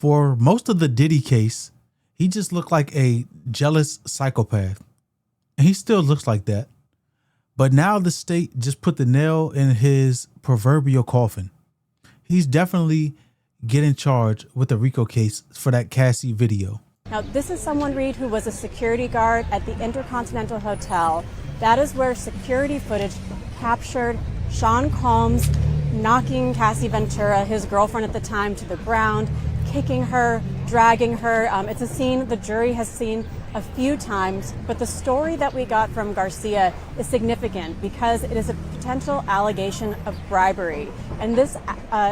For most of the Diddy case, he just looked like a jealous psychopath. And he still looks like that. But now the state just put the nail in his proverbial coffin. He's definitely getting charged with the RICO case for that Cassie video. Now, this is someone, Reed, who was a security guard at the Intercontinental Hotel. That is where security footage captured Sean Combs knocking Cassie Ventura, his girlfriend at the time, to the ground, kicking her, dragging her. It's a scene the jury has seen a few times, but the story that we got from Garcia is significant because it is a potential allegation of bribery. And this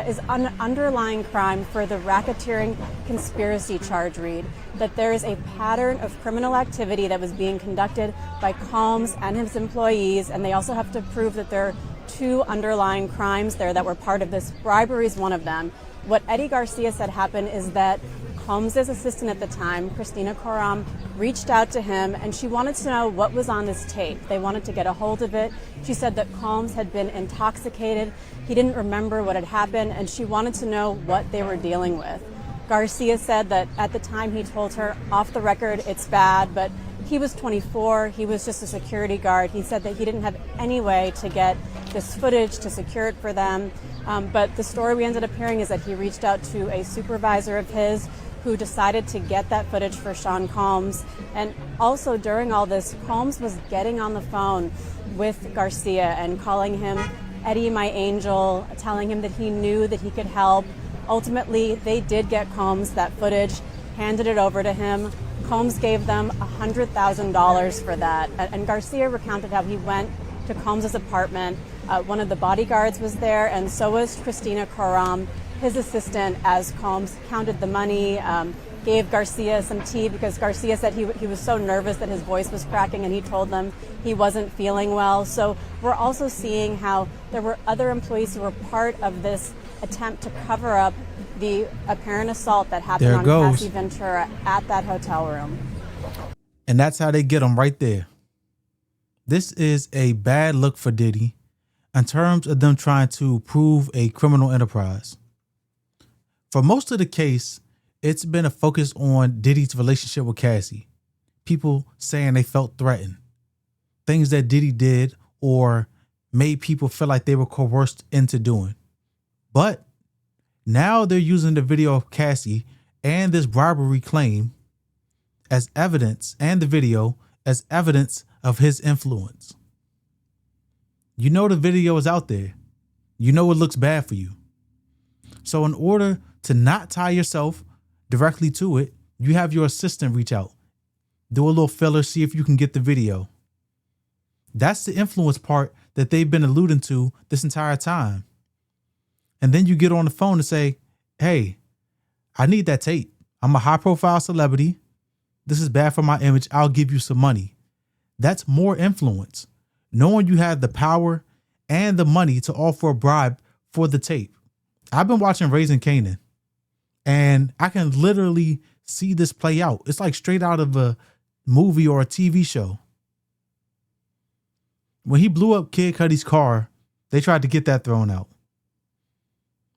is an underlying crime for the racketeering conspiracy charge, Reed, that there is a pattern of criminal activity that was being conducted by Combs and his employees, and they also have to prove that there are two underlying crimes there that were part of this. Bribery is one of them. What Eddie Garcia said happened is that Combs' assistant at the time, Christina Coram, reached out to him and she wanted to know what was on this tape. They wanted to get a hold of it. She said that Combs had been intoxicated. He didn't remember what had happened and she wanted to know what they were dealing with. Garcia said that at the time he told her, off the record, it's bad, but he was 24. He was just a security guard. He said that he didn't have any way to get this footage to secure it for them. But the story we ended up hearing is that he reached out to a supervisor of his who decided to get that footage for Sean Combs. And also during all this, Combs was getting on the phone with Garcia and calling him Eddie, my angel, telling him that he knew that he could help. Ultimately, they did get Combs that footage, handed it over to him. Combs gave them $100,000 for that. And Garcia recounted how he went to Combs' apartment. One of the bodyguards was there, and so was Christina Coram, his assistant, as Combs counted the money, gave Garcia some tea because Garcia said he was so nervous that his voice was cracking and he told them he wasn't feeling well. So we're also seeing how there were other employees who were part of this attempt to cover up the apparent assault that happened on Cassie Ventura at that hotel room. And that's how they get him right there. This is a bad look for Diddy in terms of them trying to prove a criminal enterprise. For most of the case, it's been a focus on Diddy's relationship with Cassie. People saying they felt threatened. Things that Diddy did or made people feel like they were coerced into doing. But now they're using the video of Cassie and this bribery claim as evidence, and the video as evidence of his influence. You know the video is out there. You know it looks bad for you. So in order to not tie yourself directly to it, you have your assistant reach out. Do a little filler, see if you can get the video. That's the influence part that they've been alluding to this entire time. And then you get on the phone and say, hey, I need that tape. I'm a high profile celebrity. This is bad for my image. I'll give you some money. That's more influence. Knowing you have the power and the money to offer a bribe for the tape. I've been watching Raising Kanan and I can literally see this play out. It's like straight out of a movie or a TV show. When he blew up Kid Cudi's car, they tried to get that thrown out.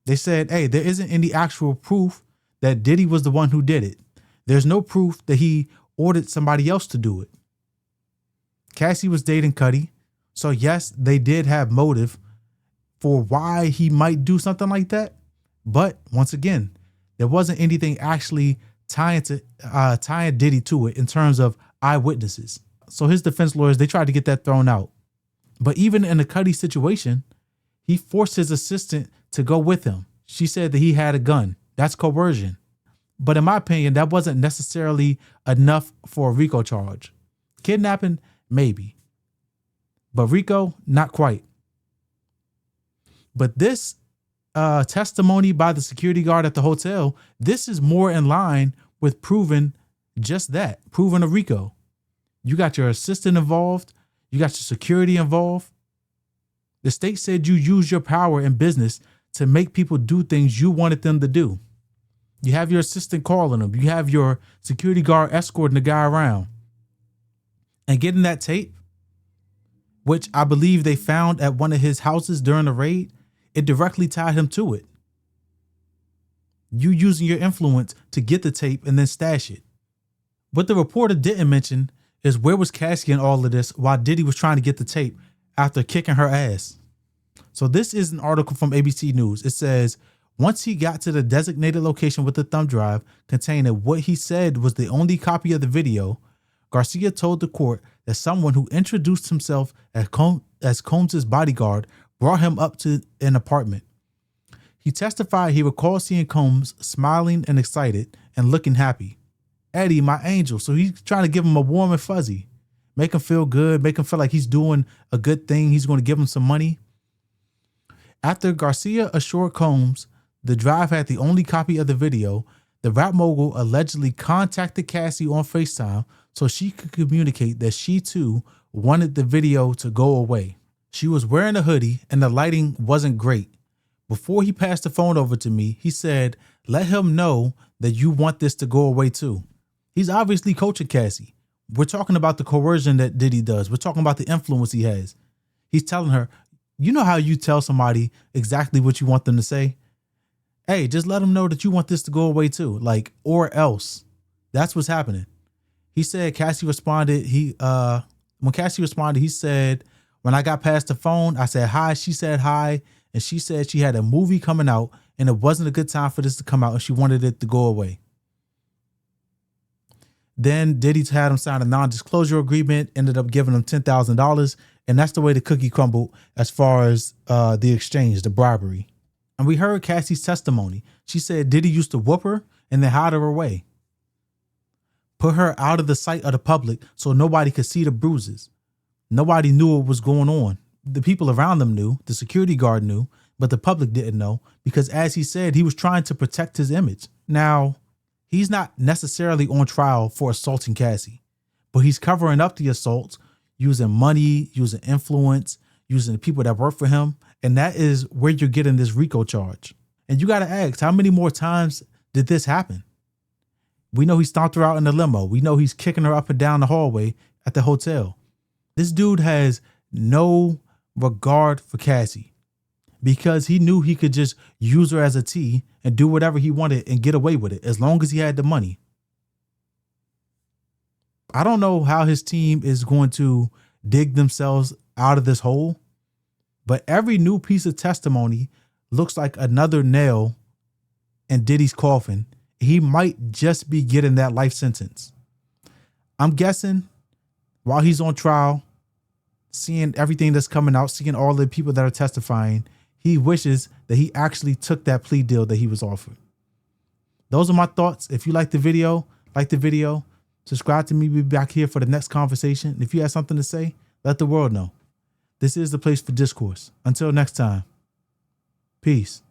They said, hey, there isn't any actual proof that Diddy was the one who did it. There's no proof that he ordered somebody else to do it. Cassie was dating Cudi. So yes, they did have motive for why he might do something like that. But once again, there wasn't anything actually tying Diddy to it in terms of eyewitnesses. So his defense lawyers, they tried to get that thrown out. But even in the Cudi situation, he forced his assistant to go with him. She said that he had a gun. That's coercion. But in my opinion, that wasn't necessarily enough for a RICO charge. Kidnapping, maybe. But RICO, not quite. But this testimony by the security guard at the hotel, this is more in line with proving just that, proving a RICO. You got your assistant involved. You got your security involved. The state said you use your power in business to make people do things you wanted them to do. You have your assistant calling them. You have your security guard escorting the guy around. And getting that tape, which I believe they found at one of his houses during the raid, it directly tied him to it. You using your influence to get the tape and then stash it. What the reporter didn't mention is where was Cassie in all of this while Diddy was trying to get the tape after kicking her ass. So this is an article from ABC News. It says, once he got to the designated location with the thumb drive containing what he said was the only copy of the video, Garcia told the court that someone who introduced himself as Combs' bodyguard brought him up to an apartment. He testified he recalled seeing Combs smiling and excited and looking happy. Eddie, my angel. So he's trying to give him a warm and fuzzy, make him feel good, make him feel like he's doing a good thing. He's going to give him some money. After Garcia assured Combs the drive had the only copy of the video, the rap mogul allegedly contacted Cassie on FaceTime so she could communicate that she too wanted the video to go away. She was wearing a hoodie and the lighting wasn't great. Before he passed the phone over to me, he said, let him know that you want this to go away too. He's obviously coaching Cassie. We're talking about the coercion that Diddy does. We're talking about the influence he has. He's telling her, you know how you tell somebody exactly what you want them to say? Hey, just let them know that you want this to go away too. Like, or else. That's what's happening. He said Cassie responded. When Cassie responded, he said, when I got past the phone, I said hi. She said hi. And she said she had a movie coming out and it wasn't a good time for this to come out and she wanted it to go away. Then Diddy had him sign a non-disclosure agreement, ended up giving him $10,000. And that's the way the cookie crumbled as far as the exchange, the bribery. And we heard Cassie's testimony. She said Diddy used to whoop her and then hide her away. Put her out of the sight of the public so nobody could see the bruises. Nobody knew what was going on. The people around them knew, the security guard knew, but the public didn't know because, as he said, he was trying to protect his image. Now, he's not necessarily on trial for assaulting Cassie, but he's covering up the assaults using money, using influence, using the people that work for him. And that is where you're getting this RICO charge. And you got to ask, how many more times did this happen? We know he stomped her out in the limo. We know he's kicking her up and down the hallway at the hotel. This dude has no regard for Cassie because he knew he could just use her as a T and do whatever he wanted and get away with it as long as he had the money. I don't know how his team is going to dig themselves out of this hole, but every new piece of testimony looks like another nail in Diddy's coffin. He might just be getting that life sentence. I'm guessing while he's on trial, seeing everything that's coming out, seeing all the people that are testifying, he wishes that he actually took that plea deal that he was offered. Those are my thoughts. If you like the video, subscribe to me. We'll be back here for the next conversation. If you have something to say, let the world know. This is the place for discourse. Until next time, peace.